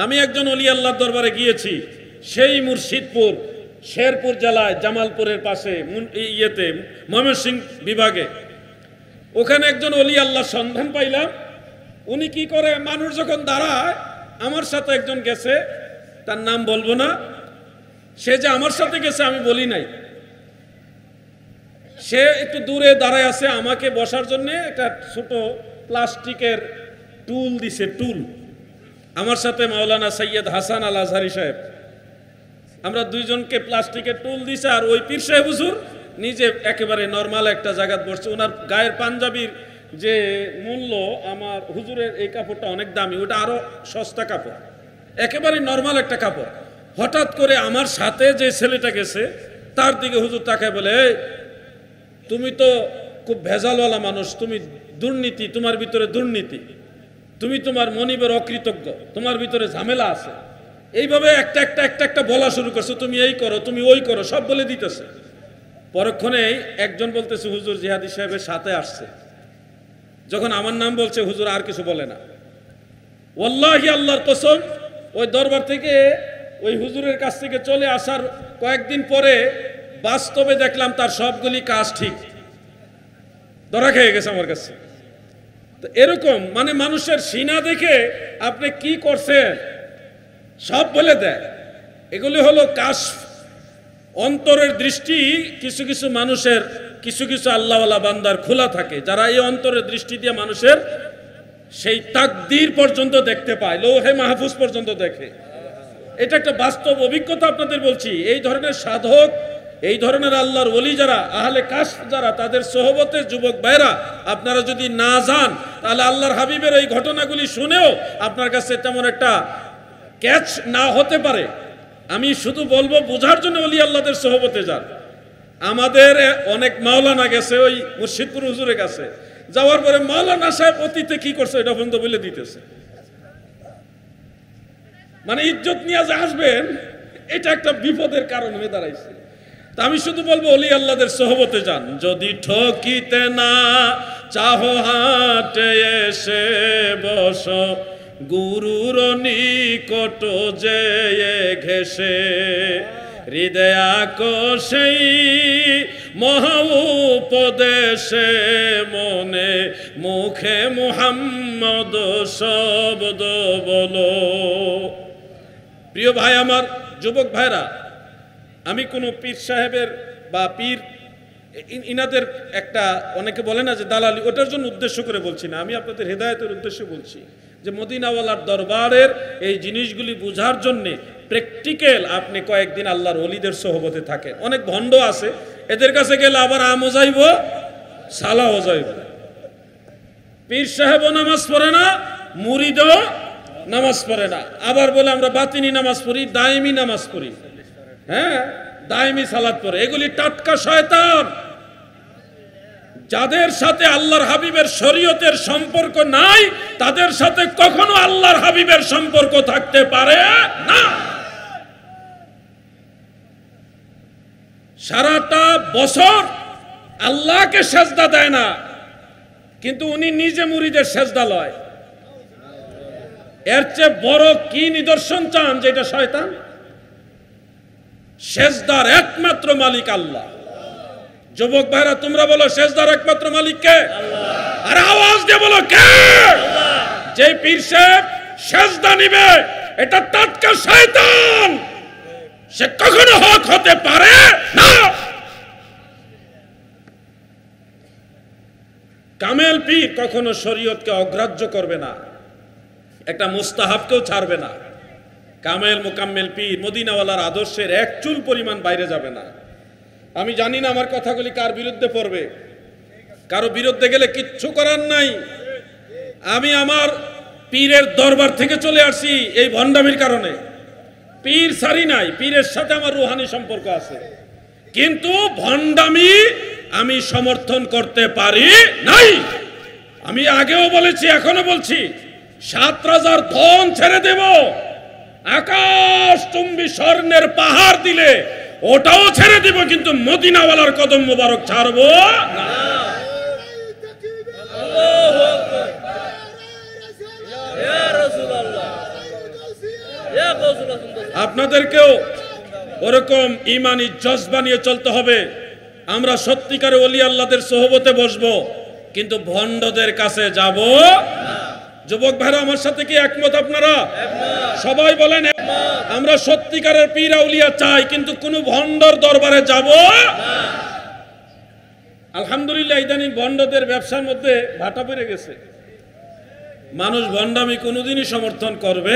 আমি একজন ওলি আল্লাহর দরবারে গিয়েছি, সেই মুর্শিদপুর শেরপুর জেলায় জামালপুরের পাশে ইয়েতে ময়মনসিংহ বিভাগে। ওখানে একজন ওলি আল্লাহর সন্ধান পাইলাম। উনি কি করে, মানুষ যখন দাঁড়ায়, আমার সাথে একজন গেছে, তার নাম বলবো না, সে যে আমার সাথে গেছে আমি বলি নাই, সে একটু দূরে দাঁড়ায় আছে, আমাকে বসার জন্য একটা ছোট প্লাস্টিকের টুল দিছে, টুল। আমার সাথে মাওলানা সৈয়দ হাসান আল আজহারি সাহেব, আমরা দুইজনকে প্লাস্টিকের টুল দিছে। আর ওই পীর সাহেব হুজুর নিজে একেবারে নর্মাল একটা জায়গায় বসছে। ওনার গায়ের পাঞ্জাবির যে মূল্য, আমার হুজুরের এই কাপড়টা অনেক দামি, ওটা আরো সস্তা কাপড়, একেবারে নর্মাল একটা কাপড়। হঠাৎ করে আমার সাথে যে ছেলেটা গেছে তার দিকে হুজুর তাকায় বলে, তুমি তো খুব ভেজালওয়ালা মানুষ, তুমি দুর্নীতি, তোমার ভিতরে দুর্নীতি, তুমি তোমার মনিবের অকৃতজ্ঞ, তোমার ভিতরে ঝামেলা আছে। এইভাবে একটা একটা একটা একটা বলা শুরু করছে, তুমি এই করো, তুমি ওই করো, সব বলে দিতেছে। পরক্ষণে একজন বলতেছে, হুজুর জিহাদি সাহেবের সাথে আসছে। যখন আমার নাম বলছে, হুজুর আর কিছু বলে না। ওয়াল্লাহি আল্লাহর কসম, ওই দরবার থেকে, ওই হুজুরের কাছ থেকে চলে আসার কয়েকদিন পরে বাস্তবে দেখলাম তার সবগুলি কাজ ঠিক, ধরা খেয়ে গেছে আমার কাছে। তো এরকম মানে মানুষের সিনা দেখে আপনি কি করছেন সব বলে দেয়। এগুলি হলো কাশফ, অন্তরের দৃষ্টি। কিছু কিছু মানুষের, কিছু কিছু আল্লাহওয়ালা বান্দার খোলা থাকে, যারা এই অন্তরের দৃষ্টি দিয়ে মানুষের সেই তাকদীর পর্যন্ত দেখতে পায়, লৌহে মাহফুজ পর্যন্ত দেখে। এটা একটা বাস্তব অভিজ্ঞতা আপনাদের বলছি। এই ধরনের সাধক, এই ধরনের আল্লাহর ওলি যারা, আহলে কাশফ যারা, তাদের সোহবতে যুবক ভাইরা আপনারা যদি না যান, তাহলে আল্লাহর হাবিবের এই ঘটনাগুলি শুনেও আপনার কাছে তেমন একটা ক্যাচ না হতে পারে। আমি শুধু বলবো, বোঝার জন্য ওলি আল্লাহদের সোহবতে যান। আমাদের অনেক মাওলানা গেছে ওই মুর্শিদপুর হুজুরের কাছে, যাওয়ার পরে মাওলানা সাহেব অতীতে কি করছে এটা পর্যন্ত বলে দিতেছে। মানে ইজ্জত নিয়ে যে আসবেন, এটা একটা বিপদের কারণ হয়ে দাঁড়াইছে। তা আমি শুধু বলবো, ওলি আল্লাহদের সোহবতে যান। যদি ঠকিতে না চাহো, হাটে এসে বস, গুরুর নিকট যে ঘেসে, হৃদয়া কোষেই মহা উপদেশে, মনে মুখে মুহাম্মদ শব্দ বলো। প্রিয় ভাই আমার, যুবক ভাইরা, আমি কোনো পীর সাহেবের বা পীর ইনাদের একটা, অনেকে বলে না যে দালালি, ওটার জন্য উদ্দেশ্য করে বলছি না। আমি আপনাদের হেদায়েতের উদ্দেশ্যে বলছি যে মদিনাওয়ালার দরবারের এই জিনিসগুলি বোঝার জন্যে প্র্যাকটিক্যাল আপনি কয়েকদিন আল্লাহর ওলিদের সোহবতে থাকেন। অনেক ভণ্ড আছে, এদের কাছে গেলে আবার আমও যাইব, সালাও যাইব। পীর সাহেবও নামাজ পড়ে না, মুরিদও নামাজ পড়ে না, আবার বলে আমরা বাতিনি নামাজ পড়ি, দাইমি নামাজ পড়ি, হ্যাঁ দাইমি সালাত পড়ে। এগুলি টাটকা শয়তান। যাদের সাথে আল্লাহর হাবিবের শরীয়তের সম্পর্ক নাই, তাদের সাথে কখনো আল্লাহর হাবিবের সম্পর্ক থাকতে পারে না। সারাটা বছর আল্লাহকে সেজদা দেয় না, কিন্তু উনি নিজে মুরিদের সেজদা লয়। এর চেয়ে বড় কি নিদর্শন চান যে এটা শয়তান? সেজদার একমাত্র মালিক আল্লাহ। যুবক ভাইরা, তোমরা বলো সেজদার একমাত্র মালিক কে? আল্লাহ। আর আওয়াজ দিয়ে বলো কে? আল্লাহ। যে পীর সাহেব সেজদা নিবে, এটা টাটকা শয়তান, সে কখনো হক হতে পারে না। কামেল পীর কখনো শরীয়তকে অগ্রাহ্য করবে না, একটা মুস্তাহাবকেও ছাড়বে না। কামেল মুকাম্মেল পীর মদিনাওয়ালার আদর্শের এক চুল পরিমাণ বাইরে যাবে না। আমি জানি না আমার কথাগুলি কার বিরুদ্ধে পড়বে, কারো বিরুদ্ধে গেলে কিচ্ছু করার নাই। আমি আমার পীরের দরবার থেকে চলে আসছি এই ভণ্ডামির কারণে। পীর সারি নাই, পীরের সাথে আমার রুহানি সম্পর্ক আছে, কিন্তু ভণ্ডামি আমি সমর্থন করতে পারি নাই। আমি আগেও বলেছি, এখনো বলছি, 7 রাজার ধন ছেড়ে দেব, আকাশ চুম্বি স্বর্ণের পাহাড় দিলে ওটাও ছেড়ে দিব, কিন্তু মদিনাওয়ালার কদম মোবারক ছাড়বো না। আপনাদেরকেও ওরকম ইমানি জজবা নিয়ে চলতে হবে। আমরা সত্যিকারে ওলি আল্লাহদের সোহবতে বসবো, কিন্তু ভণ্ডদের কাছে যাব। যুবক ভাইরা আমার সাথে কি একমত আপনারা? সবাই বলেন আমরা সত্যিকারের পীর আউলিয়া চাই, কিন্তু কোন ভণ্ডর দরবারে যাব। আলহামদুলিল্লাহ ইদানিং ভণ্ডদের ব্যবসার মধ্যে ভাটা পড়ে গেছে। মানুষ ভণ্ডামি কোনোদিনই সমর্থন করবে